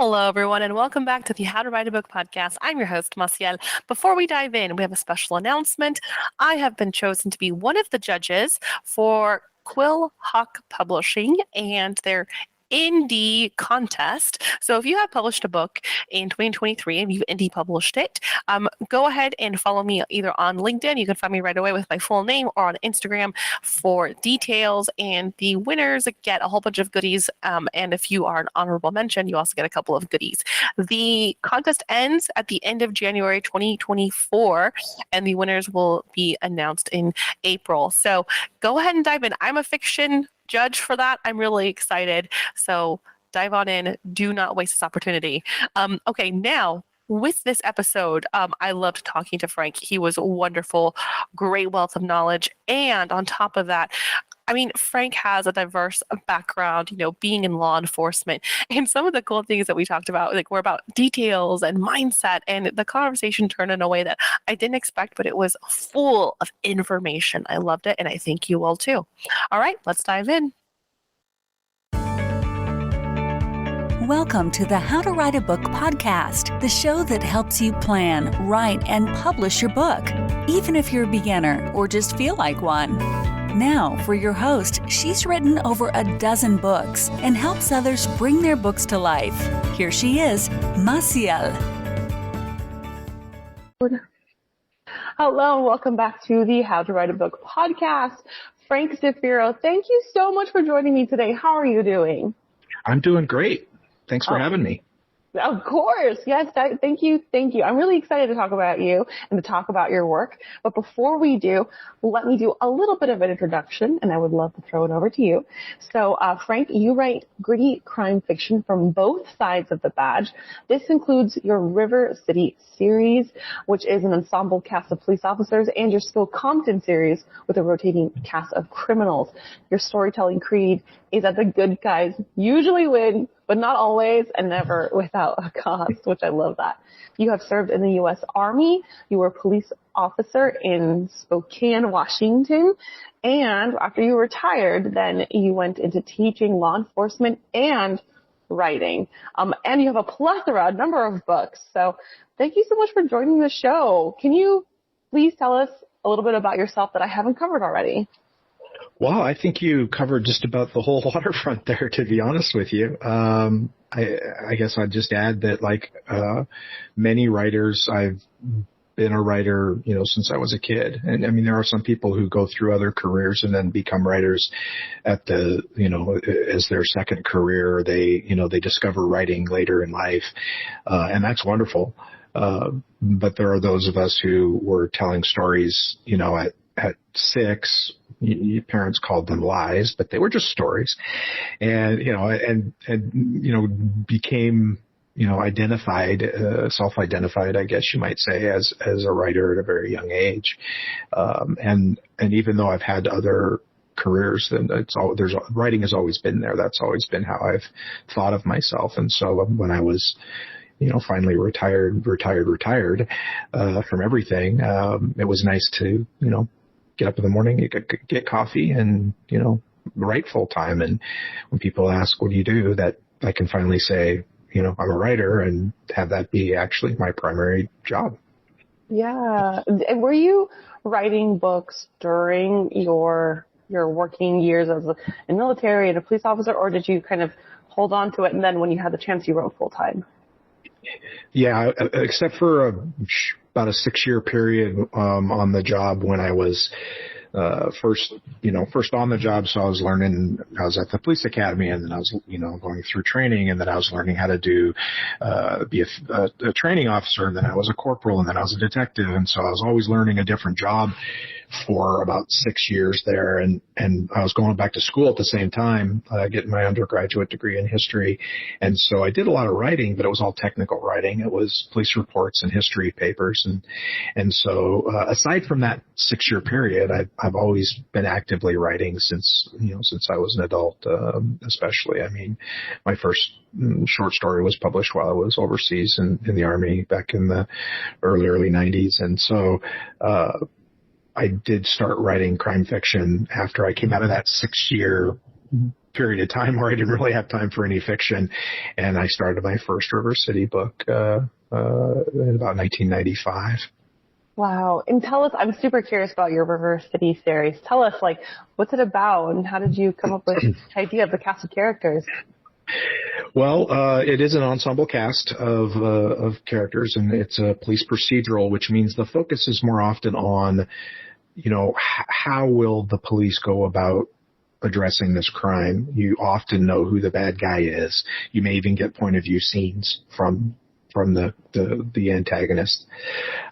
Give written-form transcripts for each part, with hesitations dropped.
Hello, everyone, and welcome back to the How to Write a Book podcast. I'm your host, Maciel. Before we dive in, we have a special announcement. I have been chosen to be one of the judges for Quill Hawk Publishing and their indie contest. So if you have published a book in 2023 and you've indie published it, go ahead and follow me either on LinkedIn. You can find me right away with my full name, or on Instagram for details. And the winners get a whole bunch of goodies. And if you are an honorable mention, you also get a couple of goodies. The contest ends at the end of January 2024, and the winners will be announced in April. So go ahead and dive in. I'm a fiction judge for that. I'm really excited. So dive on in. Do not waste this opportunity. Okay, now with this episode, I loved talking to Frank. He was wonderful, great wealth of knowledge. And on top of that, I mean, Frank has a diverse background, being in law enforcement. And some of the cool things that we talked about, were about details and mindset. And the conversation turned in a way that I didn't expect, but it was full of information. I loved it, and I think you will too. All right, let's dive in. Welcome to the How to Write a Book podcast, the show that helps you plan, write, and publish your book, even if you're a beginner or just feel like one. Now, for your host, she's written over a dozen books and helps others bring their books to life. Here she is, Maciel. Hello, and welcome back to the How to Write a Book podcast. Frank Zafiro, thank you so much for joining me today. How are you doing? I'm doing great. Thanks for having me. Of course. Yes. Thank you. I'm really excited to talk about you and to talk about your work. But before we do, let me do a little bit of an introduction, and I would love to throw it over to you. So, Frank, you write gritty crime fiction from both sides of the badge. This includes your River City series, which is an ensemble cast of police officers, and your Still Compton series with a rotating cast of criminals. Your storytelling creed is that the good guys usually win, but not always, and never without a cause, which I love that. You have served in the U.S. Army. You were a police officer in Spokane, Washington. And after you retired, then you went into teaching law enforcement and writing. And you have a number of books. So thank you so much for joining the show. Can you please tell us a little bit about yourself that I haven't covered already? Well, I think you covered just about the whole waterfront there, to be honest with you. I guess I'd just add that, like many writers, I've been a writer, since I was a kid. And I mean, there are some people who go through other careers and then become writers at as their second career. They discover writing later in life. And that's wonderful. But there are those of us who were telling stories, at 6, your parents called them lies, but they were just stories, and became, identified, self-identified, I guess you might say, as a writer at a very young age. And even though I've had other careers, then writing has always been there. That's always been how I've thought of myself. And so when I was, finally retired from everything, it was nice to, get up in the morning, get coffee, and, write full time. And when people ask, what do you do, that I can finally say, I'm a writer, and have that be actually my primary job. Yeah. Were you writing books during your working years as a military and a police officer, or did you kind of hold on to it, and then when you had the chance, you wrote full time? Yeah, except for about a 6-year period on the job when I was first on the job. So I was at the police academy, and then I was, going through training, and then I was learning how to be a training officer, and then I was a corporal, and then I was a detective. And so I was always learning a different job for about 6 years there. And I was going back to school at the same time, getting my undergraduate degree in history. And so I did a lot of writing, but it was all technical writing. It was police reports and history papers. And so, aside from that 6-year period, I've always been actively writing since I was an adult, especially. I mean, my first short story was published while I was overseas in the Army back in the early 90s. And so, I did start writing crime fiction after I came out of that 6-year period of time where I didn't really have time for any fiction, and I started my first River City book in about 1995. Wow. And tell us, I'm super curious about your River City series. Tell us, like, what's it about and how did you come up with the idea of the cast of characters? Well, it is an ensemble cast of characters, and it's a police procedural, which means the focus is more often on, how will the police go about addressing this crime. You often know who the bad guy is. You may even get point of view scenes from the antagonist,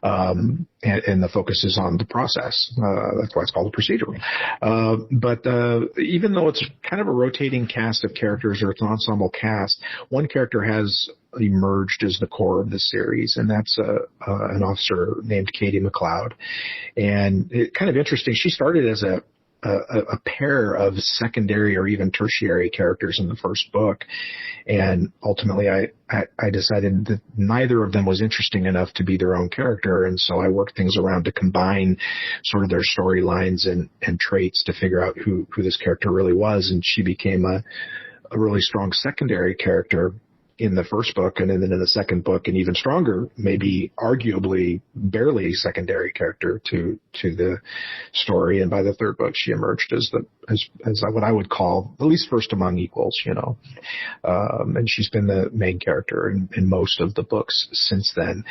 and the focus is on the process. That's why it's called a procedural. But even though it's kind of a rotating cast of characters, or it's an ensemble cast, one character has emerged as the core of the series, and that's an officer named Katie McLeod. And it's kind of interesting. She started as a pair of secondary or even tertiary characters in the first book. And ultimately I decided that neither of them was interesting enough to be their own character. And so I worked things around to combine sort of their storylines and traits to figure out who this character really was. And she became a really strong secondary character in the first book, and then in the second book, an even stronger, maybe arguably barely secondary character to the story. And by the third book, she emerged as what I would call at least first among equals, and she's been the main character in most of the books since then.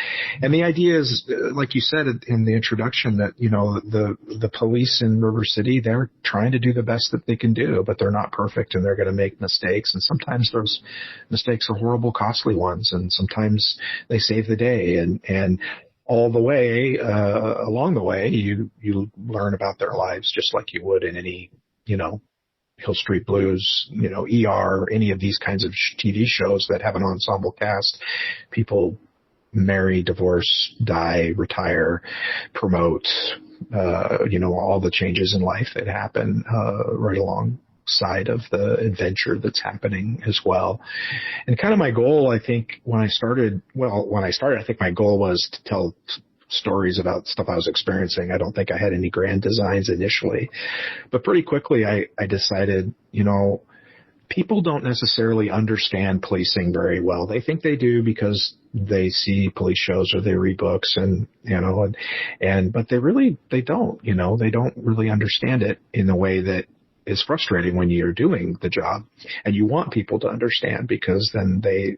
And the idea is, like you said in the introduction, that, the police in River City, they're trying to do the best that they can do, but they're not perfect and they're going to make mistakes. And sometimes those mistakes are horrible, costly ones, and sometimes they save the day. And all the way, along the way, you learn about their lives just like you would in any, Hill Street Blues, ER, any of these kinds of TV shows that have an ensemble cast. People marry, divorce, die, retire, promote, all the changes in life that happen right alongside of the adventure that's happening as well. And kind of my goal, I think, when I started, I think my goal was to tell stories about stuff I was experiencing. I don't think I had any grand designs initially, but pretty quickly I decided, people don't necessarily understand policing very well. They think they do because they see police shows or they read books but they don't, they don't really understand it in a way that is frustrating when you're doing the job, and you want people to understand, because then they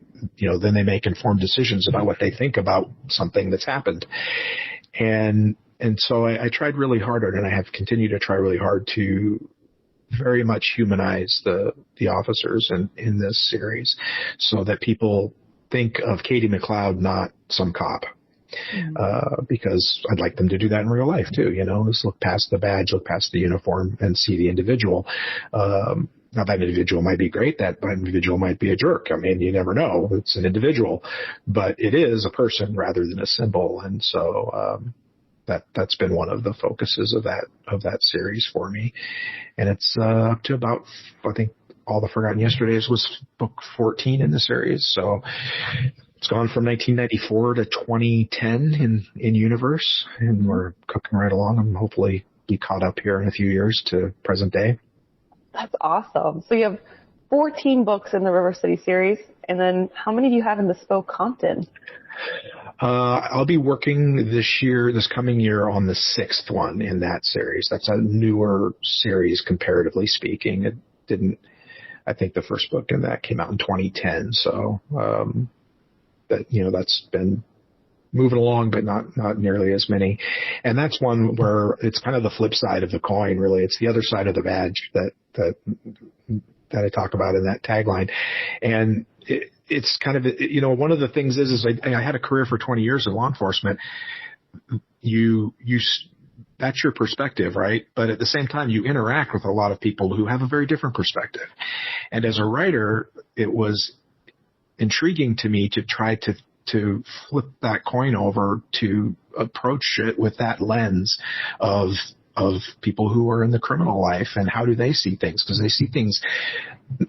make informed decisions about what they think about something that's happened. And so I tried really hard, and I have continued to try really hard to very much humanize the officers in this series, so that people think of Katie McLeod not some cop. Because I'd like them to do that in real life too, just look past the badge, look past the uniform, and see the individual. Now, that individual might be great, that individual might be a jerk. I mean, you never know. It's an individual, but it is a person rather than a symbol. And so that's been one of the focuses of that series for me. And it's up to about, I think, All the Forgotten Yesterdays was book 14 in the series. So it's gone from 1994 to 2010 in universe, and we're cooking right along, and hopefully be caught up here in a few years to present day. That's awesome. So you have 14 books in the River City series, and then how many do you have in Bespoke Compton? I'll be working this coming year on the 6th one in that series. That's a newer series, comparatively speaking. I think the first book in that came out in 2010. So, that's been moving along, but not nearly as many. And that's one where it's kind of the flip side of the coin, really. It's the other side of the badge that I talk about in that tagline. And it's kind of, one of the things is I had a career for 20 years in law enforcement. That's your perspective, right? But at the same time, you interact with a lot of people who have a very different perspective. And as a writer, it was intriguing to me to try to flip that coin over, to approach it with that lens of of people who are in the criminal life and how do they see things, because they see things,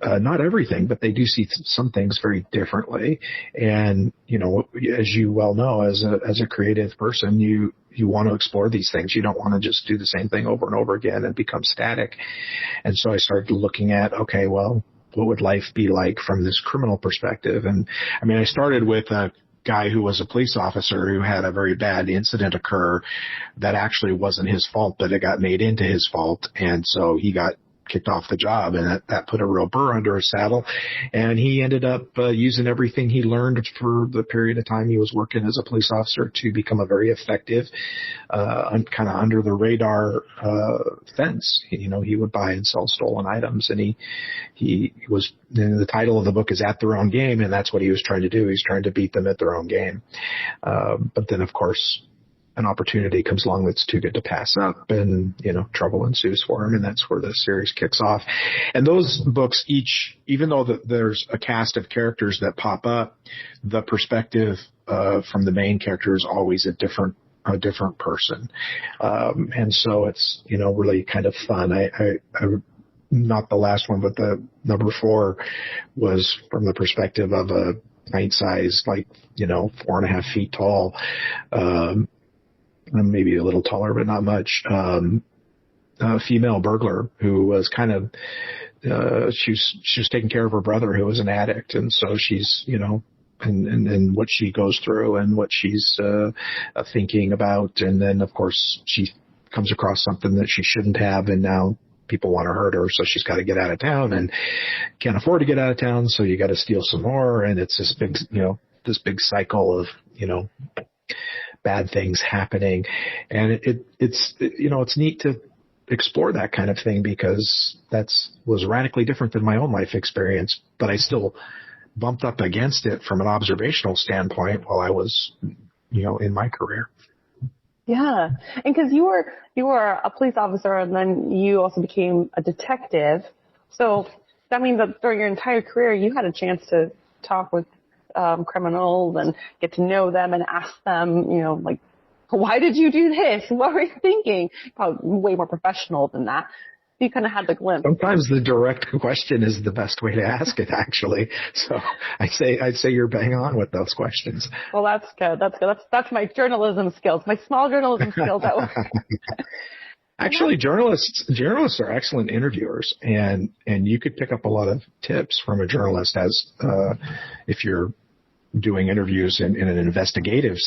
not everything, but they do see some things very differently. And, as you well know, as a creative person, you want to explore these things. You don't want to just do the same thing over and over again and become static. And so I started looking at, okay, well, what would life be like from this criminal perspective? And I mean, I started with a guy who was a police officer who had a very bad incident occur that actually wasn't his fault, but it got made into his fault. And so he got kicked off the job, and that put a real burr under his saddle. And he ended up using everything he learned for the period of time he was working as a police officer to become a very effective, kind of under the radar fence. He would buy and sell stolen items, and he was, the title of the book is At Their Own Game, and that's what he was trying to do. He's trying to beat them at their own game. But then, of course, an opportunity comes along that's too good to pass up, and trouble ensues for him, and that's where the series kicks off. And those books each, even though there's a cast of characters that pop up, the perspective from the main character is always a different person, and so it's really kind of fun. I not the last one, but the number 4 was from the perspective of a pint-sized, 4.5 feet tall, maybe a little taller, but not much, a female burglar who was kind of, she was taking care of her brother who was an addict. And so she's, and what she goes through and what she's thinking about. And then, of course, she comes across something that she shouldn't have, and now people want to hurt her, so she's got to get out of town and can't afford to get out of town, so you got to steal some more. And it's this big cycle of, bad things happening. And it's neat to explore that kind of thing, because was radically different than my own life experience, but I still bumped up against it from an observational standpoint while I was, in my career. Yeah. And because you were a police officer, and then you also became a detective. So that means that during your entire career, you had a chance to talk with criminals and get to know them and ask them, why did you do this? What were you thinking? Probably way more professional than that. You kind of had the glimpse. Sometimes the direct question is the best way to ask it, actually. So I'd say you're bang on with those questions. Well, that's good. That's my journalism skills, my small journalism skills. Actually, journalists are excellent interviewers, and you could pick up a lot of tips from a journalist as if you're doing interviews in an investigative,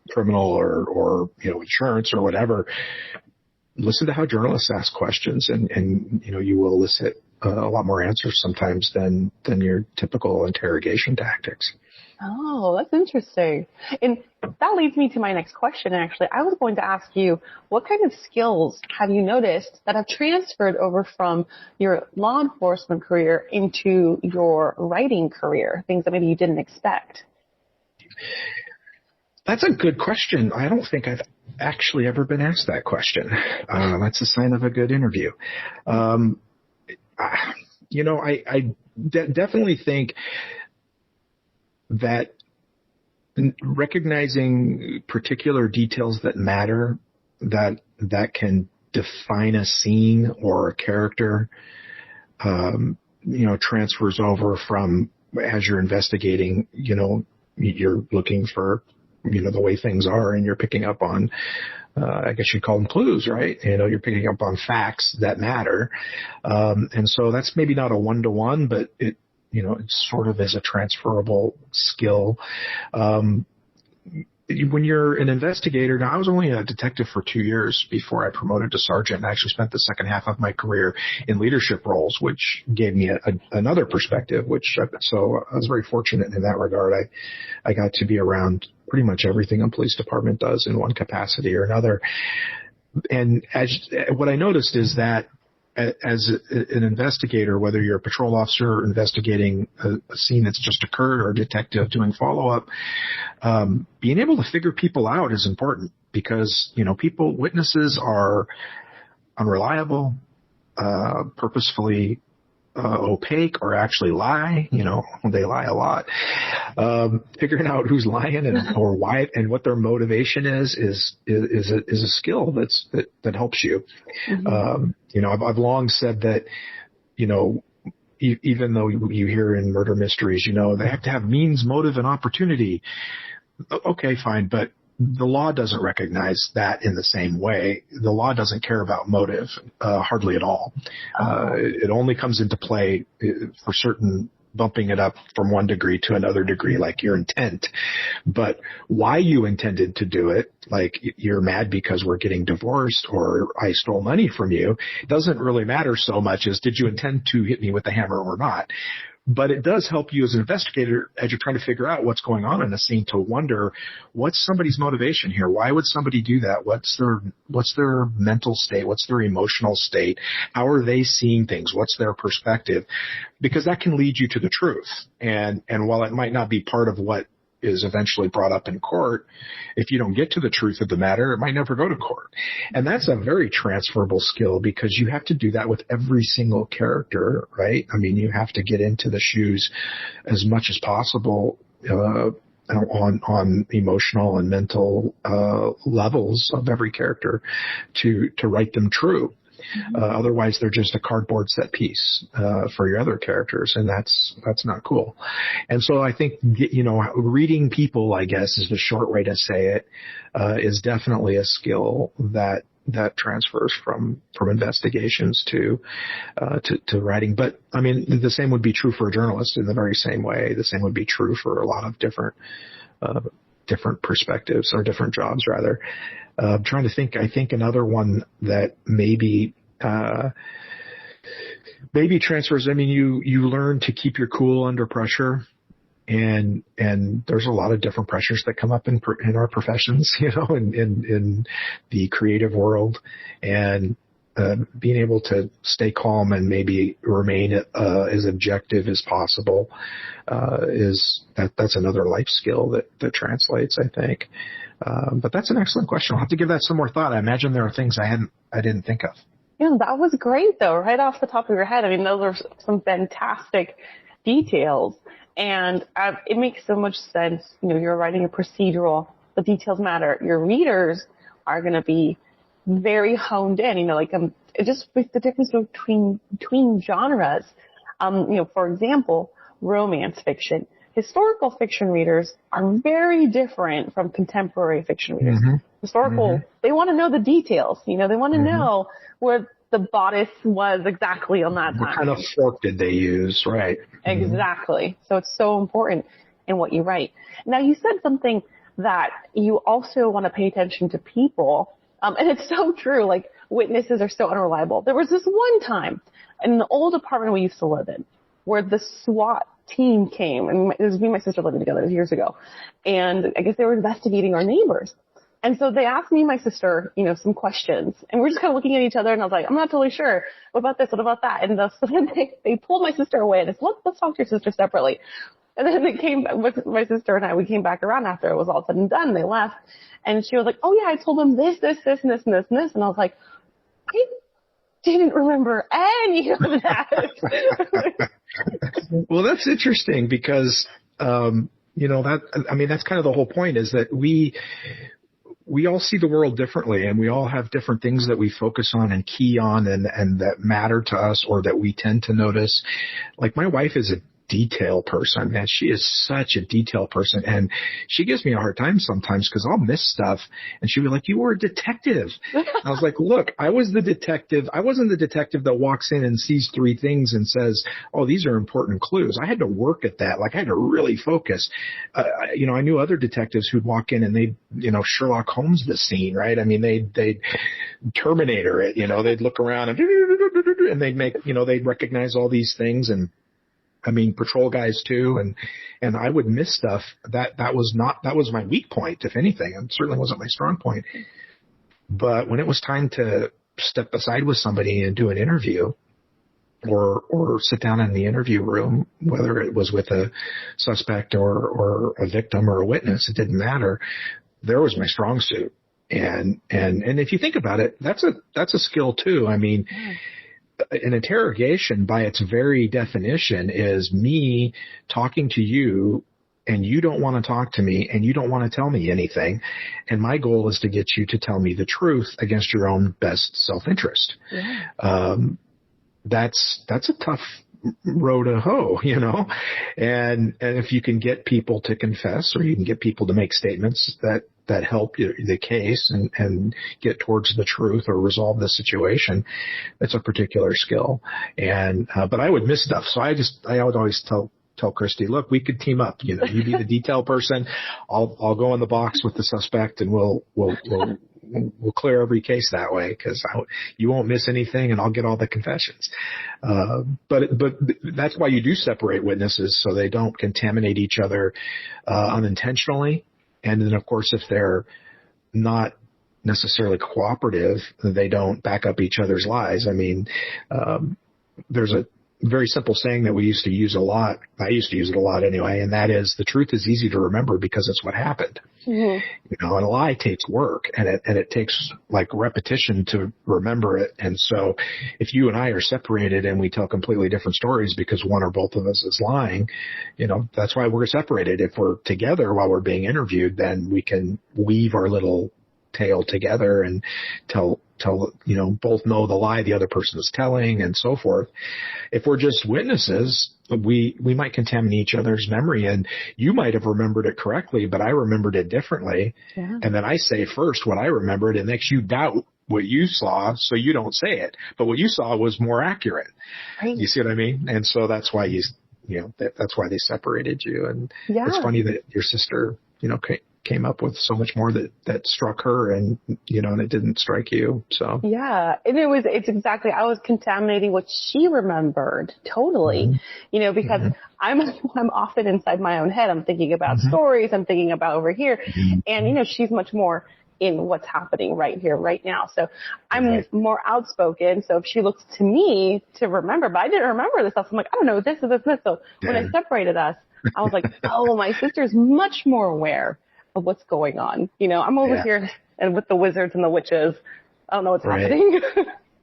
criminal or insurance or whatever. Listen to how journalists ask questions, and you will elicit a lot more answers sometimes than your typical interrogation tactics. Oh, that's interesting. And that leads me to my next question, actually. I was going to ask you, what kind of skills have you noticed that have transferred over from your law enforcement career into your writing career, things that maybe you didn't expect? That's a good question. I don't think I've actually ever been asked that question. That's a sign of a good interview. I definitely think that recognizing particular details that matter, that can define a scene or a character, transfers over from, as you're investigating, you're looking for, the way things are, and you're picking up on, I guess you'd call them clues, right? You're picking up on facts that matter. And so that's maybe not a one-to-one, but it sort of is a transferable skill. When you're an investigator, now I was only a detective for 2 years before I promoted to sergeant, and I actually spent the second half of my career in leadership roles, which gave me another perspective, so I was very fortunate in that regard. I got to be around pretty much everything a police department does in one capacity or another. And what I noticed is that as an investigator, whether you're a patrol officer investigating a scene that's just occurred or a detective doing follow-up, being able to figure people out is important, because, witnesses are unreliable, purposefully opaque or actually lie. They lie a lot. Figuring out who's lying or why and what their motivation is a skill that helps you. Mm-hmm. I've long said that, even though you hear in murder mysteries, they have to have means, motive, and opportunity. Okay, fine, but the law doesn't recognize that in the same way. The law doesn't care about motive, hardly at all. It only comes into play for certain, bumping it up from one degree to another degree, like your intent. But why you intended to do it, like you're mad because we're getting divorced or I stole money from you, doesn't really matter so much as did you intend to hit me with a hammer or not. But it does help you as an investigator as you're trying to figure out what's going on in a scene to wonder what's somebody's motivation here. Why would somebody do that? What's their mental state? What's their emotional state? How are they seeing things? What's their perspective? Because that can lead you to the truth. And while it might not be part of what is eventually brought up in court, if you don't get to the truth of the matter, it might never go to court. And that's a very transferable skill because you have to do that with every single character, right? I mean, you have to get into the shoes as much as possible on emotional and mental levels of every character to write them true. Otherwise, they're just a cardboard set piece for your other characters, and that's not cool. And so I think reading people, I guess, is the short way to say it, is definitely a skill that transfers from investigations to writing. But I mean, the same would be true for a journalist in the very same way. The same would be true for a lot of different perspectives or different jobs rather. I'm trying to think. I think another one that maybe transfers. I mean, you learn to keep your cool under pressure, and there's a lot of different pressures that come up in our professions, in the creative world, and being able to stay calm and maybe remain as objective as possible that's another life skill that translates, I think. But that's an excellent question. I'll have to give that some more thought. I imagine there are things I didn't think of. Yeah, that was great though, right off the top of your head. I mean, those are some fantastic details, and it makes so much sense. You're writing a procedural, the details matter. Your readers are going to be very honed in. Just with the difference between genres. For example, romance fiction. Historical fiction readers are very different from contemporary fiction readers. Mm-hmm. Historical, they want to know the details. They want to know where the bodice was exactly on that time. What kind of fork did they use, right? Exactly. So it's so important in what you write. Now, you said something that you also want to pay attention to people. And it's so true. Like, witnesses are so unreliable. There was this one time in the old apartment we used to live in where the SWAT team came, and it was me and my sister living together years ago, and I guess they were investigating our neighbors. And so they asked me and my sister, some questions, and we're just kind of looking at each other, and I was like, I'm not totally sure. What about this? What about that? And so then they pulled my sister away, and they said, let's talk to your sister separately. And then they came with my sister and I, we came back around after it was all said and done. They left, and she was like, oh yeah, I told them this, and this, and this, and this. And I was like, I didn't remember any of that. Well, that's interesting because, that's kind of the whole point is that we all see the world differently, and we all have different things that we focus on and key on and that matter to us or that we tend to notice. Like, my wife is a detail person, man. She is such a detail person, and she gives me a hard time sometimes because I'll miss stuff, and she'll be like, you were a detective. I was like, look, I was the detective. I wasn't the detective that walks in and sees three things and says, oh, these are important clues. I had to work at that. Like, I had to really focus. I knew other detectives who'd walk in and they'd, Sherlock Holmes the scene, right? I mean, they'd Terminator it, they'd look around and they'd make, they'd recognize all these things, and patrol guys too, and I would miss stuff. That was my weak point, if anything. It certainly wasn't my strong point. But when it was time to step aside with somebody and do an interview, or sit down in the interview room, whether it was with a suspect or a victim or a witness, it didn't matter. There was my strong suit. And if you think about it, that's a skill too. an interrogation by its very definition is me talking to you, and you don't want to talk to me, and you don't want to tell me anything. And my goal is to get you to tell me the truth against your own best self-interest. Yeah. That's a tough row to hoe, and if you can get people to confess, or you can get people to make statements that help the case and get towards the truth or resolve the situation, that's a particular skill. And, but I would miss stuff. So I would always tell Christy, look, we could team up. You be the detail person. I'll go in the box with the suspect, and we'll clear every case that way, because you won't miss anything, and I'll get all the confessions. But that's why you do separate witnesses, so they don't contaminate each other unintentionally. And then, of course, if they're not necessarily cooperative, they don't back up each other's lies. I mean, there's a very simple saying that we used to use a lot. I used to use it a lot anyway, and that is, the truth is easy to remember because it's what happened. Mm-hmm. And a lie takes work, and it takes like repetition to remember it. And so if you and I are separated and we tell completely different stories because one or both of us is lying, that's why we're separated. If we're together while we're being interviewed, then we can weave our little tale together and tell, both know the lie the other person is telling, and so forth. If we're just witnesses, we might contaminate each other's memory, and you might have remembered it correctly, but I remembered it differently. Yeah. And then I say first what I remembered, and makes you doubt what you saw, so you don't say it. But what you saw was more accurate. Right. You see what I mean? And so that's why that's why they separated you. And it's funny that your sister, came up with so much more that struck her, and and it didn't strike you. So yeah, and it's exactly, I was contaminating what she remembered totally. Mm-hmm. Because mm-hmm. I'm often inside my own head. I'm thinking about mm-hmm. stories. I'm thinking about over here, mm-hmm. and she's much more in what's happening right here, right now. So I'm more outspoken. So if she looks to me to remember, but I didn't remember this stuff. I'm like, I don't know, this is this and this. So when I separated us, I was like, oh, my sister's much more aware of what's going on. I'm over here and with the wizards and the witches. I don't know what's happening.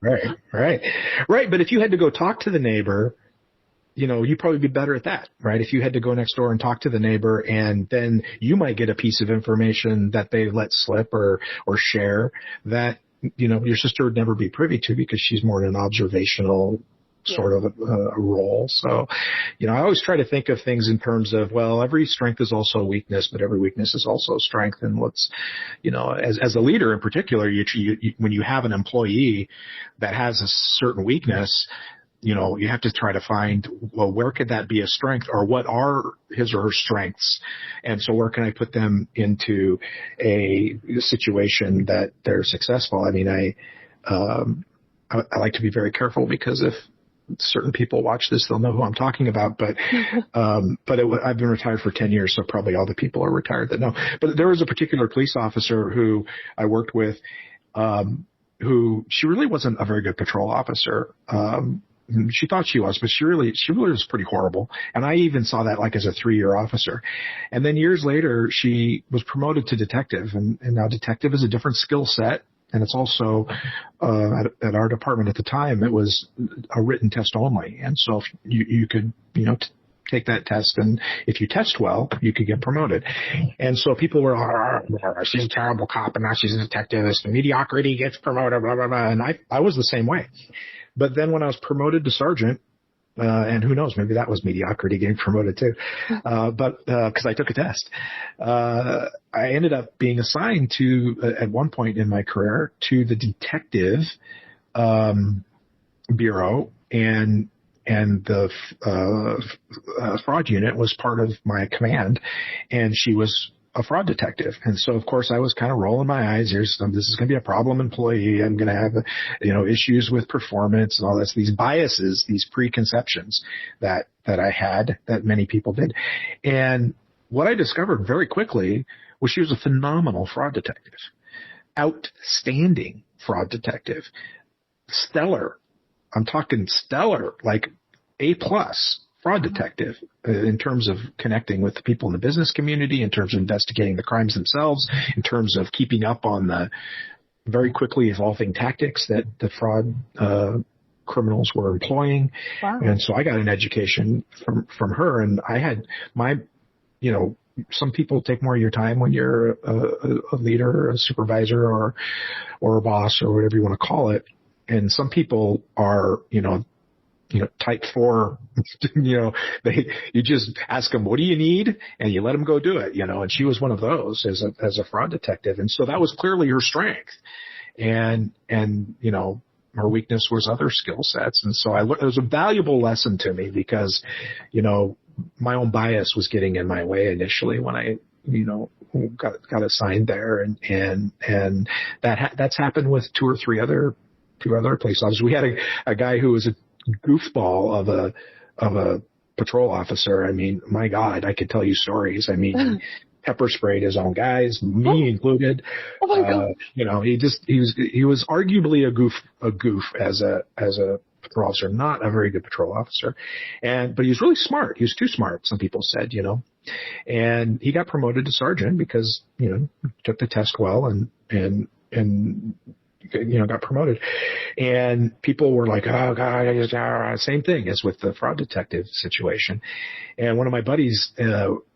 Right. But if you had to go talk to the neighbor, you'd probably be better at that, right? If you had to go next door and talk to the neighbor, and then you might get a piece of information that they let slip or share that, your sister would never be privy to, because she's more in an observational sort of a role. So, I always try to think of things in terms of, well, every strength is also a weakness, but every weakness is also a strength. And let's, as a leader in particular, when you have an employee that has a certain weakness, you have to try to find, well, where could that be a strength, or what are his or her strengths? And so where can I put them into a situation that they're successful? I mean, I like to be very careful, because if certain people watch this, they'll know who I'm talking about. But I've been retired for 10 years, so probably all the people are retired that know. But there was a particular police officer who I worked with, who, she really wasn't a very good patrol officer. She thought she was, but she really was pretty horrible. And I even saw that like as a 3-year officer. And then years later, she was promoted to detective, and now detective is a different skill set. And it's also, at our department at the time, it was a written test only. And so if you could, take that test, and if you test well, you could get promoted. And so people were, she's a terrible cop, and now she's a detective. The mediocrity gets promoted, blah, blah, blah. And I was the same way. But then when I was promoted to sergeant, and who knows, maybe that was mediocrity getting promoted too. But cause I took a test, I ended up being assigned to, at one point in my career, to the detective, bureau, and the, fraud unit was part of my command, and she was a fraud detective. And so, of course, I was kind of rolling my eyes. This is going to be a problem employee. I'm going to have, issues with performance and all this, these biases, these preconceptions that I had, that many people did. And what I discovered very quickly was she was a phenomenal fraud detective, outstanding fraud detective, stellar. I'm talking stellar, like A+ fraud detective in terms of connecting with the people in the business community, in terms of investigating the crimes themselves, in terms of keeping up on the very quickly evolving tactics that the fraud criminals were employing. Wow. And so I got an education from her, and I had my, some people take more of your time when you're a leader, a supervisor, or a boss, or whatever you want to call it. And some people are, type 4, you just ask them, what do you need? And you let them go do it, and she was one of those as a fraud detective. And so that was clearly her strength. And her weakness was other skill sets. And so it was a valuable lesson to me because, my own bias was getting in my way initially when I, got assigned there. And that's happened with two other police officers. We had a guy who was a goofball of a patrol officer. I mean, my God, I could tell you stories. I mean, pepper sprayed his own guys, me included. Oh my God. He was arguably a goof as a patrol officer, not a very good patrol officer. But he was really smart. He was too smart, some people said, and he got promoted to sergeant because, took the test well and got promoted. And people were like, oh God, same thing as with the fraud detective situation. And one of my buddies,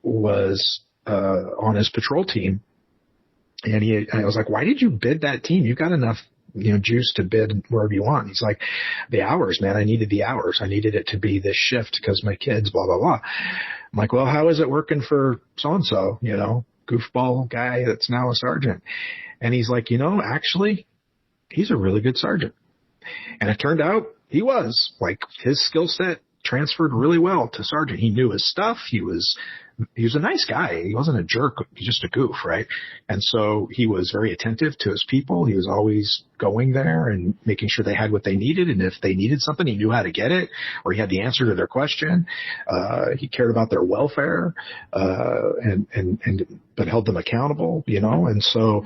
was, on his patrol team. And I was like, why did you bid that team? You've got enough, juice to bid wherever you want. He's like, the hours, man. I needed the hours. I needed it to be this shift because my kids, blah, blah, blah. I'm like, well, how is it working for so-and-so, goofball guy that's now a sergeant? And he's like, actually, he's a really good sergeant. And it turned out he was. Like, his skill set transferred really well to sergeant. He knew his stuff. He was a nice guy. He wasn't a jerk, just a goof, right? And so he was very attentive to his people. He was always going there and making sure they had what they needed. And if they needed something, he knew how to get it, or he had the answer to their question. He cared about their welfare, but held them accountable, And so,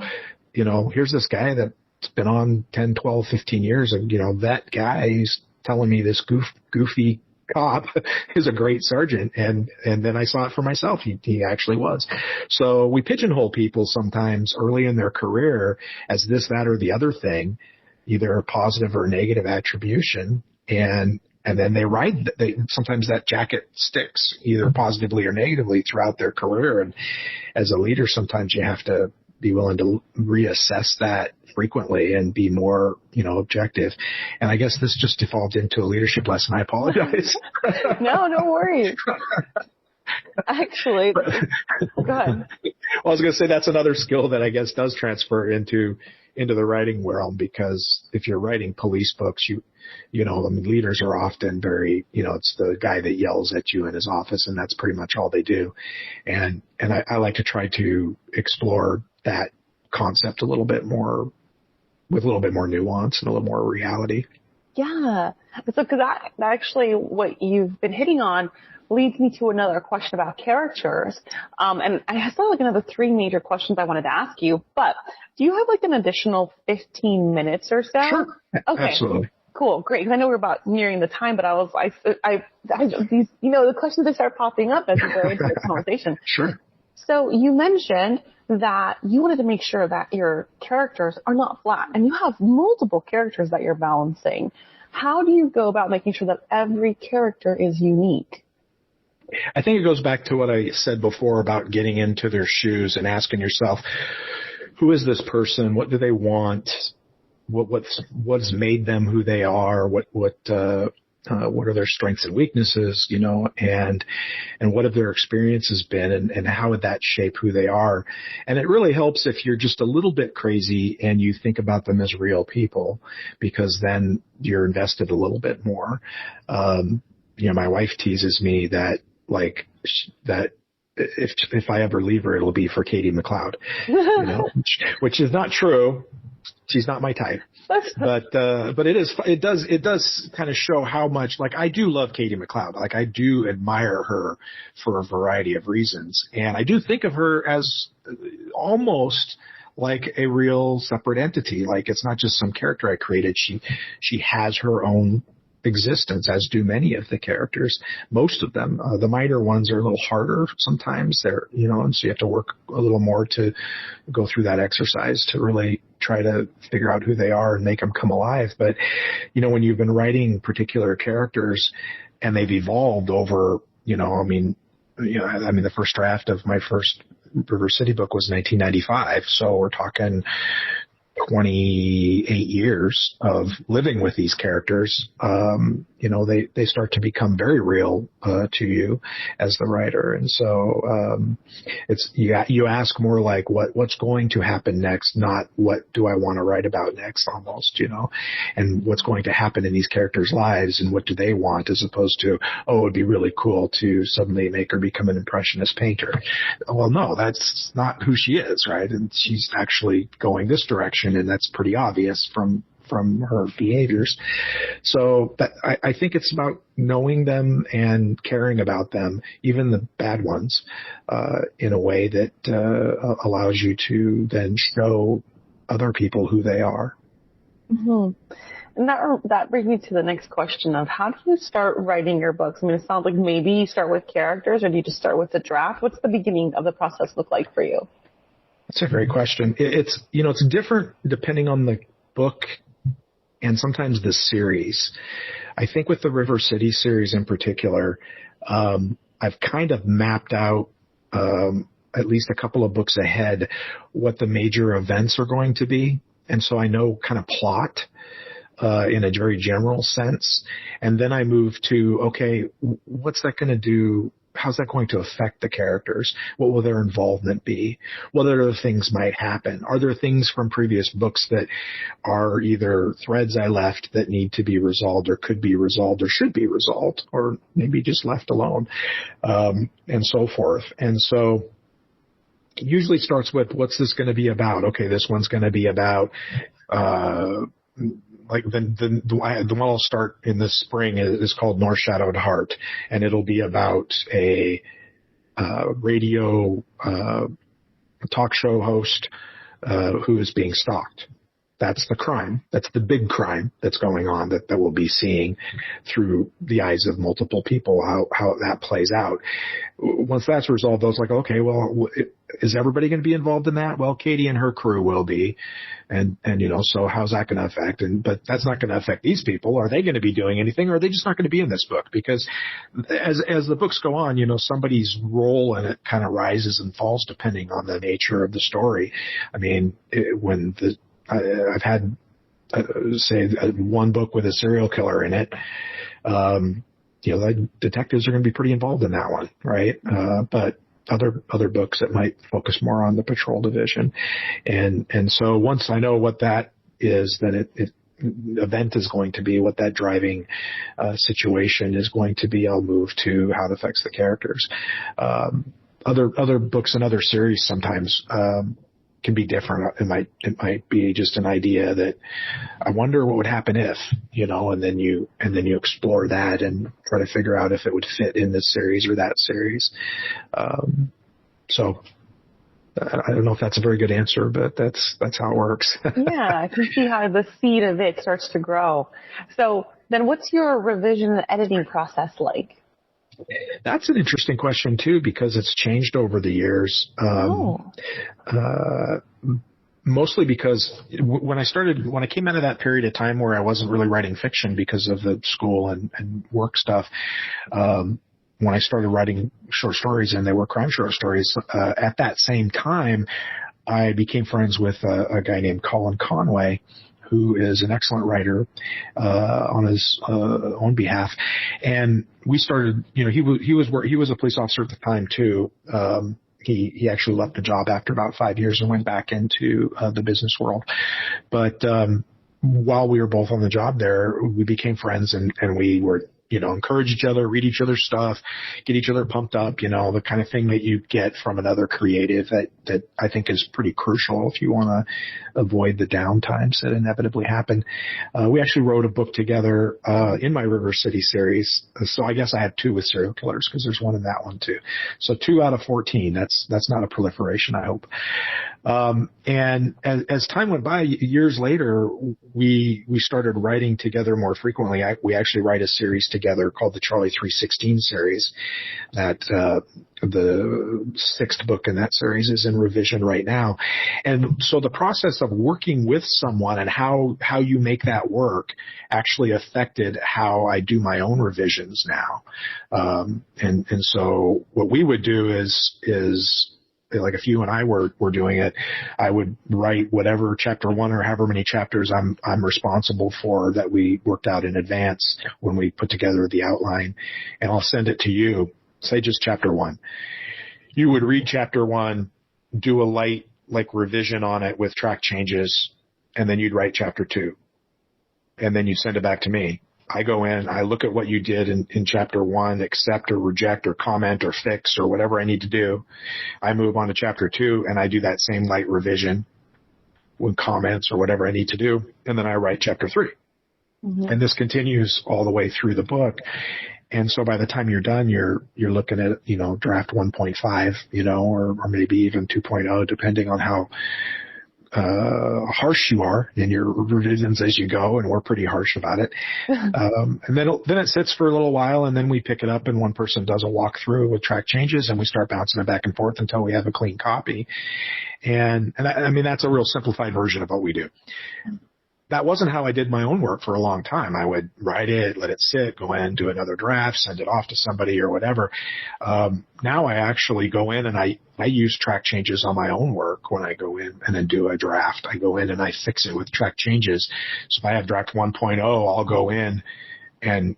here's this guy that's been on 10, 12, 15 years, and, that guy, he's telling me this goofy cop is a great sergeant. And then I saw it for myself. He actually was. So we pigeonhole people sometimes early in their career as this, that, or the other thing, either a positive or negative attribution. And then sometimes that jacket sticks either positively or negatively throughout their career. And as a leader, sometimes you have to be willing to reassess that frequently and be more, objective. And I guess this just devolved into a leadership lesson. I apologize. No worries. Actually, go ahead. Well, I was going to say that's another skill that I guess does transfer into the writing realm, because if you're writing police books, leaders are often very, it's the guy that yells at you in his office, and that's pretty much all they do. And I like to try to explore that concept a little bit more, with a little bit more nuance and a little more reality. Yeah. So, because that actually, what you've been hitting on leads me to another question about characters. And I still have another 3 major questions I wanted to ask you, but do you have an additional 15 minutes or so? Sure. Okay. Absolutely. Cool. Great. Because I know we're about nearing the time, but these, the questions that start popping up as we go into this conversation. Sure. So you mentioned that you wanted to make sure that your characters are not flat, and you have multiple characters that you're balancing. How do you go about making sure that every character is unique? I think it goes back to what I said before about getting into their shoes and asking yourself, who is this person? What do they want? What's made them who they are? What are their strengths and weaknesses, and what have their experiences been, and how would that shape who they are? And it really helps if you're just a little bit crazy and you think about them as real people, because then you're invested a little bit more. My wife teases me that if I ever leave her, it'll be for Katie McLeod, which is not true. She's not my type, but it does kind of show how much, I do love Katie McLeod. I do admire her for a variety of reasons. And I do think of her as almost like a real separate entity. It's not just some character I created. She has her own existence, as do many of the characters, most of them. The minor ones are a little harder sometimes. They're, and so you have to work a little more to go through that exercise to really try to figure out who they are and make them come alive. But, when you've been writing particular characters and they've evolved over, the first draft of my first River City book was 1995. So we're talking 28 years of living with these characters. They start to become very real to you as the writer. And so you ask more like what's going to happen next, not what do I want to write about next almost, and what's going to happen in these characters' lives and what do they want, as opposed to, it would be really cool to suddenly make her become an impressionist painter. Well, no, that's not who she is, right? And she's actually going this direction, and that's pretty obvious from her behaviors. So I think it's about knowing them and caring about them, even the bad ones, in a way that allows you to then show other people who they are. Mm-hmm. And that brings me to the next question of how do you start writing your books? I mean, it sounds like maybe you start with characters, or do you just start with the draft? What's the beginning of the process look like for you? That's a great question. It's different depending on the book and sometimes the series. I think with the River City series in particular, I've kind of mapped out at least a couple of books ahead what the major events are going to be. And so I know kind of plot in a very general sense. And then I move to, okay, what's that going to do? How's that going to affect the characters? What will their involvement be? What other things might happen? Are there things from previous books that are either threads I left that need to be resolved or could be resolved or should be resolved, or maybe just left alone, and so forth. And so it usually starts with, what's this going to be about? Okay, this one's going to be about, like the one I'll start in the spring is called North Shadowed Heart, and it'll be about a radio talk show host who is being stalked. That's the crime. That's the big crime that's going on that we'll be seeing through the eyes of multiple people, how that plays out. Once that's resolved, I was like, okay, well, is everybody going to be involved in that? Well, Katie and her crew will be. And so how's that going to affect? But that's not going to affect these people. Are they going to be doing anything, or are they just not going to be in this book? Because as the books go on, somebody's role in it kind of rises and falls depending on the nature of the story. I mean, I've had, say, one book with a serial killer in it. The detectives are going to be pretty involved in that one, right? But other books that might focus more on the patrol division. And so once I know what that is, then event is going to be, what that driving situation is going to be, I'll move to how it affects the characters. Other books and other series sometimes can be different. It might be just an idea that I wonder what would happen if, and then you explore that and try to figure out if it would fit in this series or that series. So I don't know if that's a very good answer, but that's how it works. Yeah, I can see how the seed of it starts to grow. So then what's your revision and editing process like? That's an interesting question too, because it's changed over the years. Mostly because when I came out of that period of time where I wasn't really writing fiction because of the school and work stuff, when I started writing short stories, and they were crime short stories, at that same time, I became friends with a guy named Colin Conway, who is an excellent writer on his own behalf. And we started, he was a police officer at the time too. He actually left the job after about 5 years and went back into the business world. But while we were both on the job there, we became friends, and we were, encourage each other, read each other's stuff, get each other pumped up, the kind of thing that you get from another creative that I think is pretty crucial if you want to avoid the downtimes that inevitably happen. We actually wrote a book together in my River City series. So I guess I have 2 with serial killers, because there's one in that one too. So 2 out of 14. That's not a proliferation, I hope. And as time went by, years later, we started writing together more frequently. We actually write a series together called the Charlie 316 series. That the 6th book in that series is in revision right now. And so the process of working with someone and how you make that work actually affected how I do my own revisions now. And so what we would do is like if you and I were doing it, I would write whatever chapter 1 or however many chapters I'm responsible for that we worked out in advance when we put together the outline, and I'll send it to you, say just chapter 1. You would read chapter 1, do a light revision on it with track changes, and then you'd write chapter 2. And then you send it back to me. I go in, I look at what you did in chapter 1, accept or reject or comment or fix or whatever I need to do. I move on to chapter 2 and I do that same light revision with comments or whatever I need to do. And then I write chapter 3. Mm-hmm. And this continues all the way through the book. And so by the time you're done, you're looking at, draft 1.5, or maybe even 2.0, depending on how harsh you are in your revisions as you go, and we're pretty harsh about it. And then it sits for a little while, and then we pick it up, and one person does a walkthrough with track changes, and we start bouncing it back and forth until we have a clean copy. And I mean, that's a real simplified version of what we do. That wasn't how I did my own work for a long time. I would write it, let it sit, go in, do another draft, send it off to somebody or whatever. Now I actually go in and I use track changes on my own work when I go in and then do a draft. I go in and I fix it with track changes. So if I have draft 1.0, I'll go in and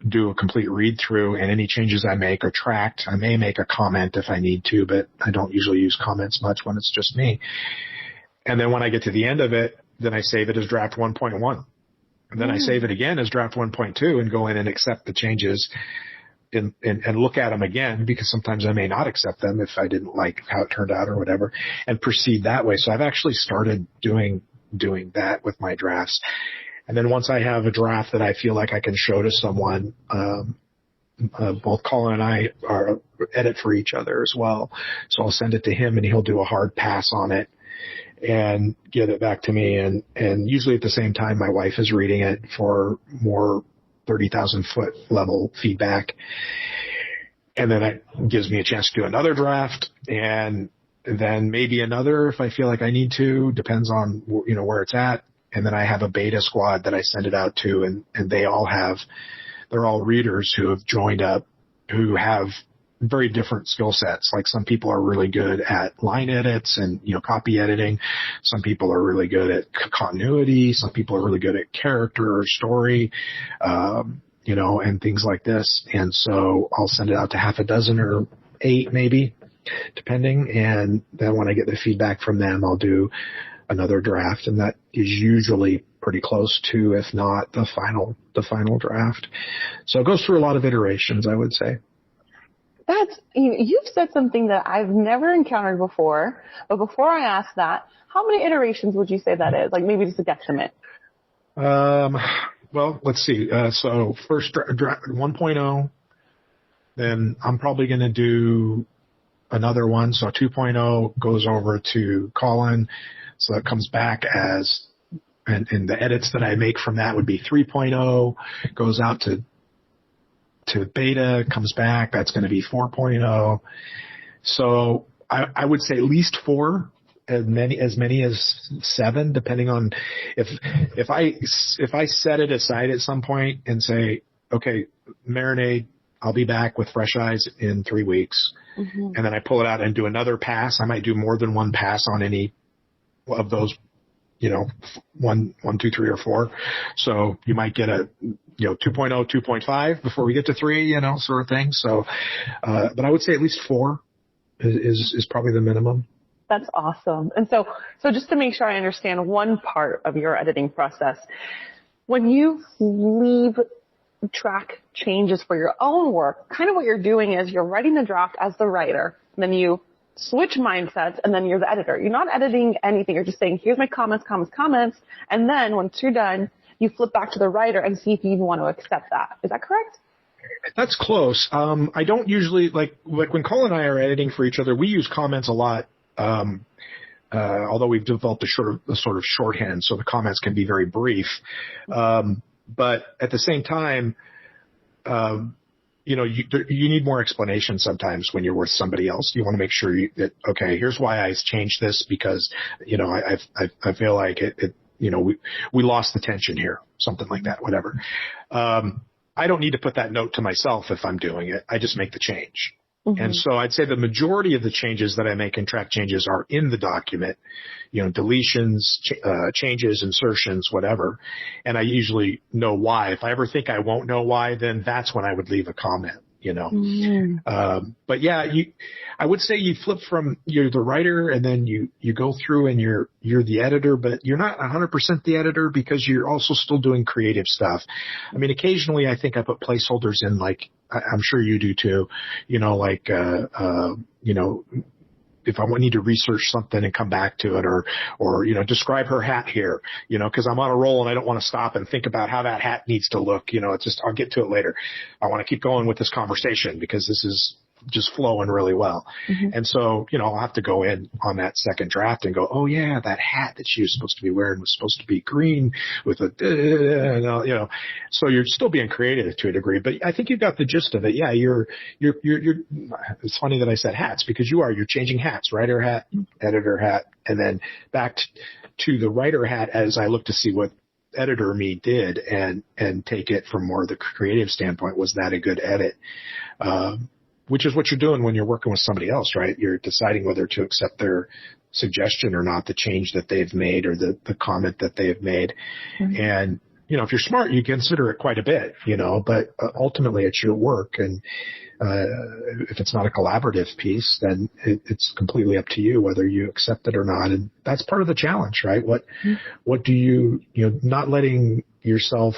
do a complete read through, and any changes I make are tracked. I may make a comment if I need to, but I don't usually use comments much when it's just me. And then when I get to the end of it, then I save it as draft 1.1. And then I save it again as draft 1.2 and go in and accept the changes and look at them again, because sometimes I may not accept them if I didn't like how it turned out or whatever, and proceed that way. So I've actually started doing that with my drafts. And then once I have a draft that I feel like I can show to someone, both Colin and I are edit for each other as well. So I'll send it to him and he'll do a hard pass on it and get it back to me. And usually at the same time, my wife is reading it for more 30,000 foot level feedback. And then it gives me a chance to do another draft, and then maybe another if I feel like I need to, depends on, where it's at. And then I have a beta squad that I send it out to, and they're all readers who have joined up, who have very different skill sets. Like some people are really good at line edits and, copy editing. Some people are really good at continuity. Some people are really good at character or story, and things like this. And so I'll send it out to half a dozen or 8 maybe, depending. And then when I get the feedback from them, I'll do another draft. And that is usually pretty close to, if not the final draft. So it goes through a lot of iterations, I would say. You've said something that I've never encountered before, but before I ask that, how many iterations would you say that is? Like maybe just a guesstimate. Well, let's see. So first draft 1.0, then I'm probably going to do another one. So 2.0 goes over to Colin. So it comes back as, and the edits that I make from that would be 3.0, goes out to beta, comes back, that's going to be 4.0. So I would say at least 4, as many as 7, depending on if I set it aside at some point and say, okay, marinade, I'll be back with fresh eyes in 3 weeks. Mm-hmm. And then I pull it out and do another pass. I might do more than one pass on any of those, 1, 2, 3, or 4. So you might get a 2.0, 2.5 before we get to 3, sort of thing. So, but I would say at least 4 is probably the minimum. That's awesome. And so just to make sure I understand one part of your editing process, when you leave track changes for your own work, kind of what you're doing is you're writing the draft as the writer, and then you switch mindsets, and then you're the editor. You're not editing anything. You're just saying, here's my comments. And then once you're done, you flip back to the writer and see if you even want to accept that. Is that correct? That's close. I don't usually, like when Colin and I are editing for each other, we use comments a lot. although we've developed a sort of shorthand, so the comments can be very brief. But at the same time, you need more explanation sometimes when you're with somebody else. You want to make sure that, okay, here's why I changed this, because, I feel like we lost the tension here, something like that, whatever. I don't need to put that note to myself if I'm doing it. I just make the change. Mm-hmm. And so I'd say the majority of the changes that I make in track changes are in the document, deletions, changes, insertions, whatever. And I usually know why. If I ever think I won't know why, then that's when I would leave a comment, Mm-hmm. But yeah, I would say you flip from you're the writer, and then you go through and you're the editor, but you're not 100% the editor, because you're also still doing creative stuff. I mean, occasionally I think I put placeholders in, like, I'm sure you do too, if I need to research something and come back to it, or describe her hat here, because I'm on a roll and I don't want to stop and think about how that hat needs to look. It's just, I'll get to it later. I want to keep going with this conversation because this is just flowing really well. Mm-hmm. And so, I'll have to go in on that second draft and go, oh yeah, that hat that she was supposed to be wearing was supposed to be green with a, so you're still being creative to a degree, but I think you got the gist of it. Yeah. You're, it's funny that I said hats, because you're changing hats, writer hat, editor hat, and then back to the writer hat as I look to see what editor me did and take it from more of the creative standpoint. Was that a good edit? Which is what you're doing when you're working with somebody else, right? You're deciding whether to accept their suggestion or not, the change that they've made or the comment that they've made. Mm-hmm. And, if you're smart, you consider it quite a bit, but ultimately it's your work. And if it's not a collaborative piece, then it's completely up to you whether you accept it or not. And that's part of the challenge, right? What do you not letting yourself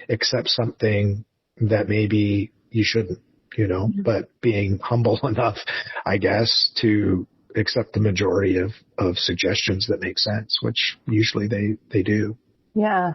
accept something that maybe you shouldn't. But being humble enough, I guess, to accept the majority of suggestions that make sense, which usually they do. Yeah.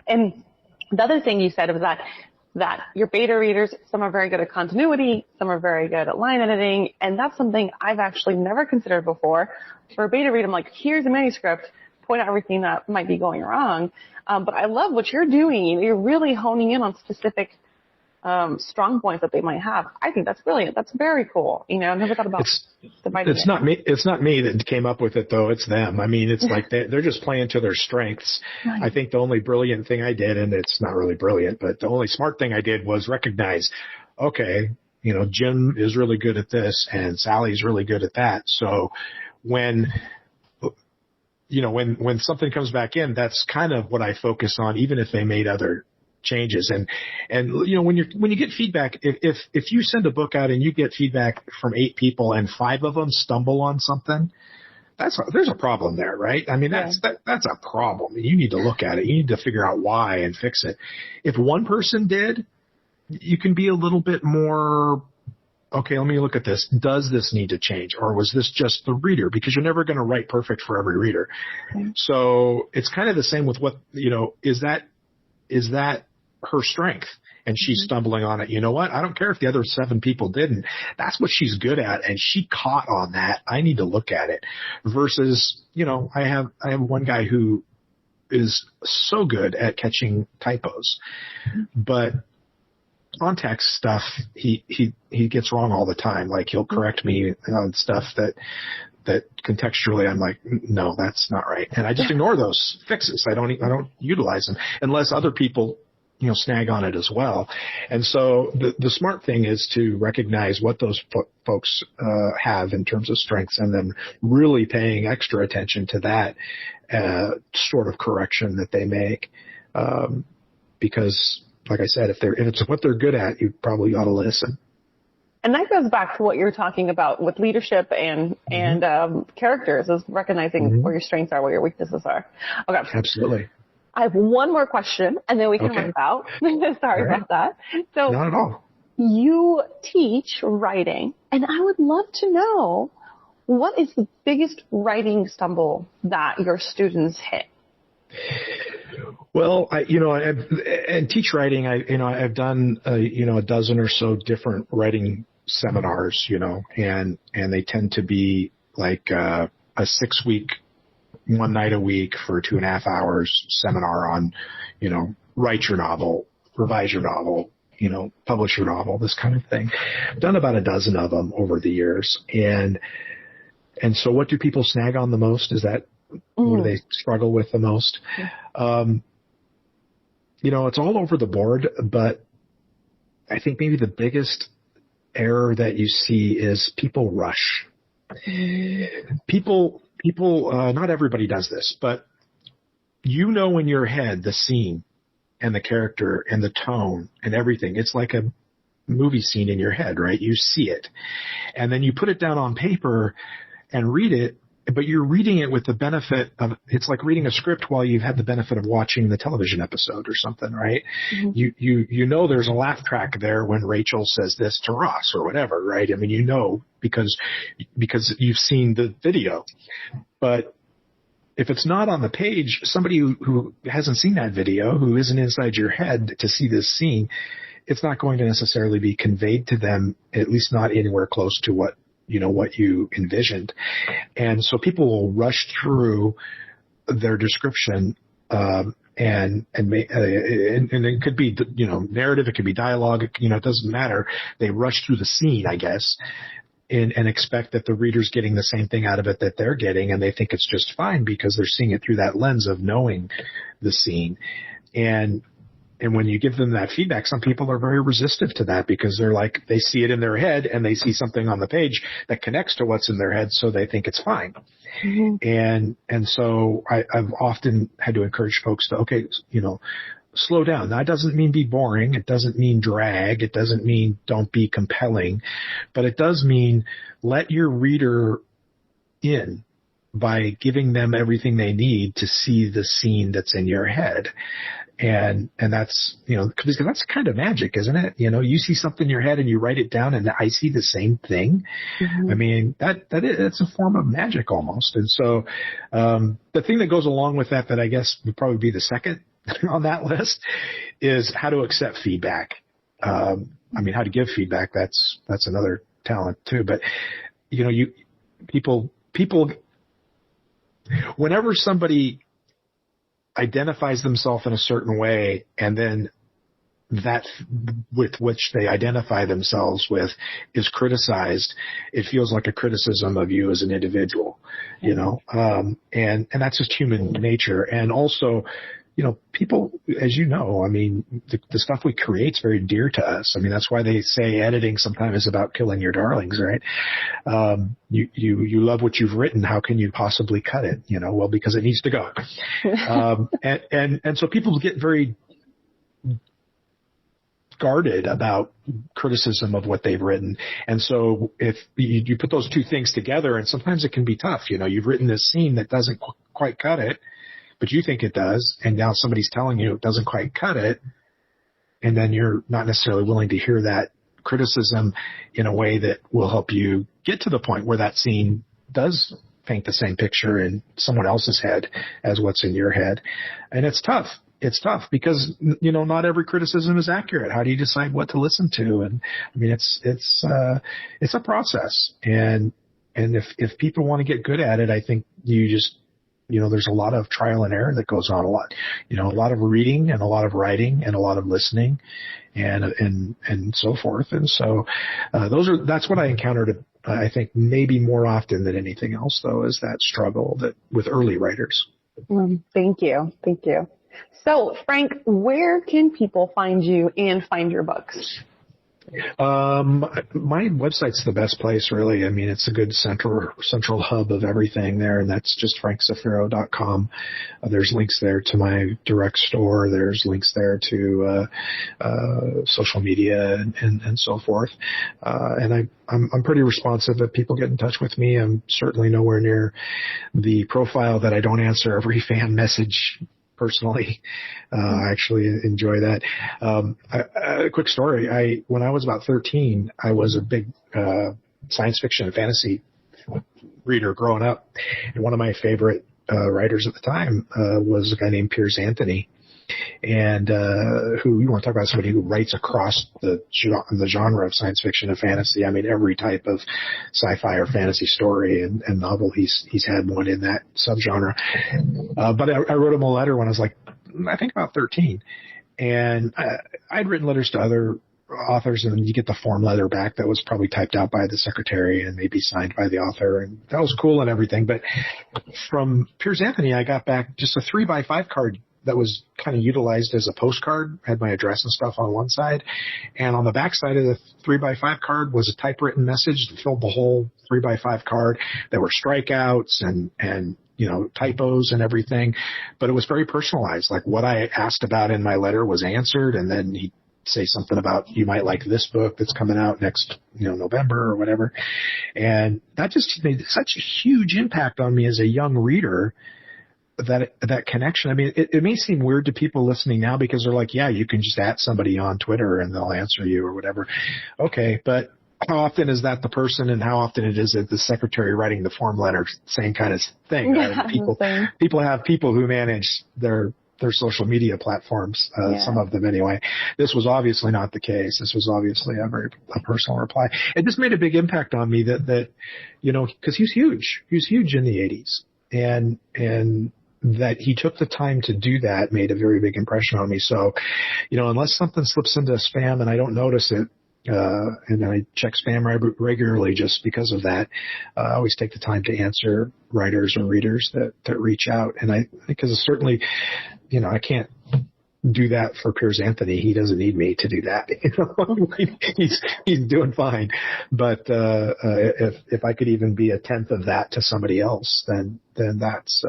And the other thing you said was that your beta readers, some are very good at continuity, some are very good at line editing. And that's something I've actually never considered before. For a beta reader, I'm like, here's a manuscript, point out everything that might be going wrong. But I love what you're doing. You're really honing in on specific strong points that they might have. I think that's brilliant. That's very cool. I never thought about it's not me. It's not me that came up with it, though. It's them. I mean, it's like they're just playing to their strengths. Right. I think the only brilliant thing I did, and it's not really brilliant, but the only smart thing I did was recognize, okay, Jim is really good at this and Sally's really good at that. So when something comes back in, that's kind of what I focus on, even if they made other changes. And when you get feedback, if you send a book out and you get feedback from 8 people and 5 of them stumble on something, there's a problem there, right? I mean, that's a problem. You need to look at it. You need to figure out why and fix it. If one person did, you can be a little bit more, okay, let me look at this. Does this need to change? Or was this just the reader? Because you're never going to write perfect for every reader. Okay. So it's kind of the same with what, is that her strength and she's stumbling on it? You know what? I don't care if the other 7 people didn't. That's what she's good at, and she caught on that. I need to look at it. Versus, I have one guy who is so good at catching typos, but context stuff he gets wrong all the time. Like, he'll correct me on stuff that contextually I'm like, no, that's not right. And I just ignore those fixes. I don't utilize them unless other people, snag on it as well. And so the smart thing is to recognize what those folks have in terms of strengths, and then really paying extra attention to that sort of correction that they make. Because like I said, if it's what they're good at, you probably ought to listen. And that goes back to what you're talking about with leadership and characters, is recognizing where your strengths are, where your weaknesses are. Okay. Absolutely. I have one more question, and then we can wrap out. Sorry about that. So, not at all. You teach writing, and I would love to know, what is the biggest writing stumble that your students hit? Well, and teach writing, I've done, a dozen or so different writing seminars, and they tend to be like a 6-week one night a week for 2.5 hours seminar on, write your novel, revise your novel, publish your novel, this kind of thing. I've done about a dozen of them over the years. And so what do people snag on the most? Is that, what do they struggle with the most? It's all over the board, but I think maybe the biggest error that you see is people rush. People, not everybody does this, but in your head the scene and the character and the tone and everything. It's like a movie scene in your head, right? You see it. And then you put it down on paper and read it, but you're reading it with the benefit of, it's like reading a script while you've had the benefit of watching the television episode or something, right? Mm-hmm. There's a laugh track there when Rachel says this to Ross or whatever, right? I mean, because you've seen the video. But if it's not on the page, somebody who hasn't seen that video, who isn't inside your head to see this scene, it's not going to necessarily be conveyed to them, at least not anywhere close to what you envisioned. And so people will rush through their description, and it could be, narrative, it could be dialogue, it doesn't matter. They rush through the scene, I guess, and expect that the reader's getting the same thing out of it that they're getting, and they think it's just fine because they're seeing it through that lens of knowing the scene. And when you give them that feedback, some people are very resistive to that because they're like, they see it in their head and they see something on the page that connects to what's in their head, so they think it's fine. Mm-hmm. And so I've often had to encourage folks to, okay, slow down. That doesn't mean be boring. It doesn't mean drag. It doesn't mean don't be compelling, but it does mean let your reader in by giving them everything they need to see the scene that's in your head. And that's, because that's kind of magic, isn't it? You see something in your head and you write it down and I see the same thing. Mm-hmm. I mean, it's a form of magic almost. And so, the thing that goes along with that I guess would probably be the second on that list is how to accept feedback. How to give feedback, that's another talent too. But, people, whenever somebody identifies themselves in a certain way and then that with which they identify themselves with is criticized, it feels like a criticism of you as an individual, and that's just human nature. And also, people, as the stuff we create is very dear to us. I mean, that's why they say editing sometimes is about killing your darlings, right? You love what you've written. How can you possibly cut it? Well, because it needs to go. And so people get very guarded about criticism of what they've written. And so if you put those two things together, and sometimes it can be tough, you've written this scene that doesn't quite cut it, but you think it does, and now somebody's telling you it doesn't quite cut it, and then you're not necessarily willing to hear that criticism in a way that will help you get to the point where that scene does paint the same picture in someone else's head as what's in your head. And it's tough. It's tough because, not every criticism is accurate. How do you decide what to listen to? And I mean, it's a process. And if people want to get good at it, I think you just, there's a lot of trial and error that goes on, a lot of reading and a lot of writing and a lot of listening and so forth. And so, that's what I encountered, I think maybe more often than anything else though, is that struggle with early writers. Thank you. So Frank, where can people find you and find your books? My website's the best place, really. I mean, it's a good central hub of everything there, and that's just frankzafiro.com. There's links there to my direct store. There's links there to social media and so forth. And I'm pretty responsive if people get in touch with me. I'm certainly nowhere near the profile that I don't answer every fan message personally. I actually enjoy that. A quick story. When I was about 13, I was a big science fiction and fantasy reader growing up. And one of my favorite writers at the time was a guy named Piers Anthony. and who, you want to talk about somebody who writes across the genre of science fiction and fantasy. I mean, every type of sci-fi or fantasy story and novel, he's had one in that subgenre. But I wrote him a letter when I was like, I think about 13, and I'd written letters to other authors, and you get the form letter back that was probably typed out by the secretary and maybe signed by the author, and that was cool and everything. But from Piers Anthony, I got back just a 3x5 card that was kind of utilized as a postcard, had my address and stuff on one side, and on the back side of the 3x5 card was a typewritten message that filled the whole 3x5 card. There were strikeouts and typos and everything, but it was very personalized. Like what I asked about in my letter was answered, and then he'd say something about, you might like this book that's coming out next, November or whatever. And that just made such a huge impact on me as a young reader, that connection. I mean, it may seem weird to people listening now because they're like, yeah, you can just at somebody on Twitter and they'll answer you or whatever. Okay. But how often is that the person, and how often it is the secretary writing the form letter, same kind of thing. Yeah, people have people who manage their social media platforms, some of them anyway. This was obviously not the case. This was obviously a personal reply. It just made a big impact on me that because he was huge. He was huge in the 80s. And that he took the time to do that made a very big impression on me. So, unless something slips into spam and I don't notice it, and I check spam regularly just because of that, I always take the time to answer writers or readers that reach out. And because it's certainly, I can't do that for Piers Anthony. He doesn't need me to do that. He's doing fine. But if I could even be a tenth of that to somebody else, then that's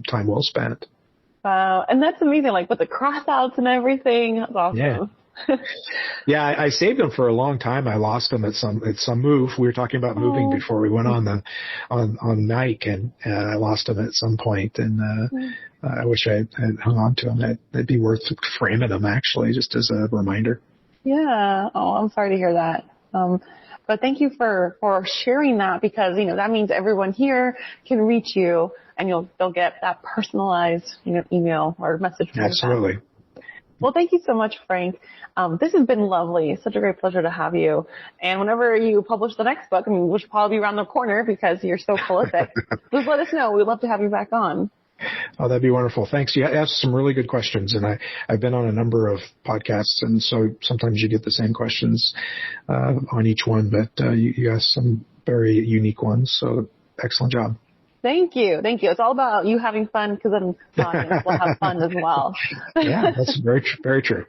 time well spent. Wow. And that's amazing. Like with the cross outs and everything. That's awesome. Yeah. Yeah, I saved them for a long time. I lost them at some move. We were talking about moving before we went on Nike, and I lost them at some point. And I wish I had hung on to them. It'd be worth framing them, actually, just as a reminder. Yeah. Oh, I'm sorry to hear that. But thank you for sharing that, because that means everyone here can reach you, and they'll get that personalized email or message from you. Absolutely. Well, thank you so much, Frank. This has been lovely. It's such a great pleasure to have you. And whenever you publish the next book, which will probably be around the corner because you're so prolific, please let us know. We'd love to have you back on. Oh, that'd be wonderful. Thanks. You asked some really good questions, and I've been on a number of podcasts, and so sometimes you get the same questions on each one, but you asked some very unique ones, so excellent job. Thank you. Thank you. It's all about you having fun, because then the audience will have fun as well. Yeah, that's very, very true.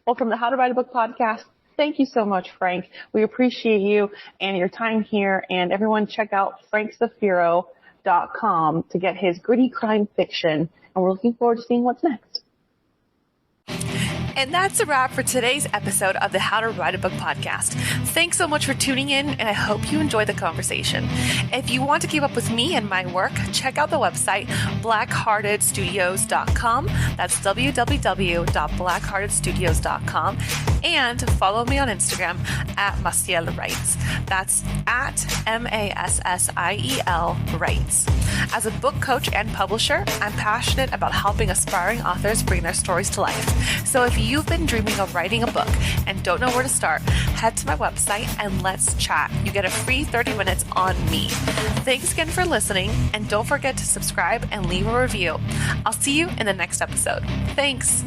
Well, from the How to Write a Book podcast, thank you so much, Frank. We appreciate you and your time here. And everyone check out frankzafiro.com to get his gritty crime fiction. And we're looking forward to seeing what's next. And that's a wrap for today's episode of the How to Write a Book podcast. Thanks so much for tuning in, and I hope you enjoyed the conversation. If you want to keep up with me and my work, check out the website blackheartedstudios.com. That's www.blackheartedstudios.com. And follow me on Instagram at Massiel Writes. That's at MASSIEL Writes. As a book coach and publisher, I'm passionate about helping aspiring authors bring their stories to life. So if you've been dreaming of writing a book and don't know where to start, head to my website and let's chat. You get a free 30 minutes on me. Thanks again for listening, and don't forget to subscribe and leave a review. I'll see you in the next episode. Thanks.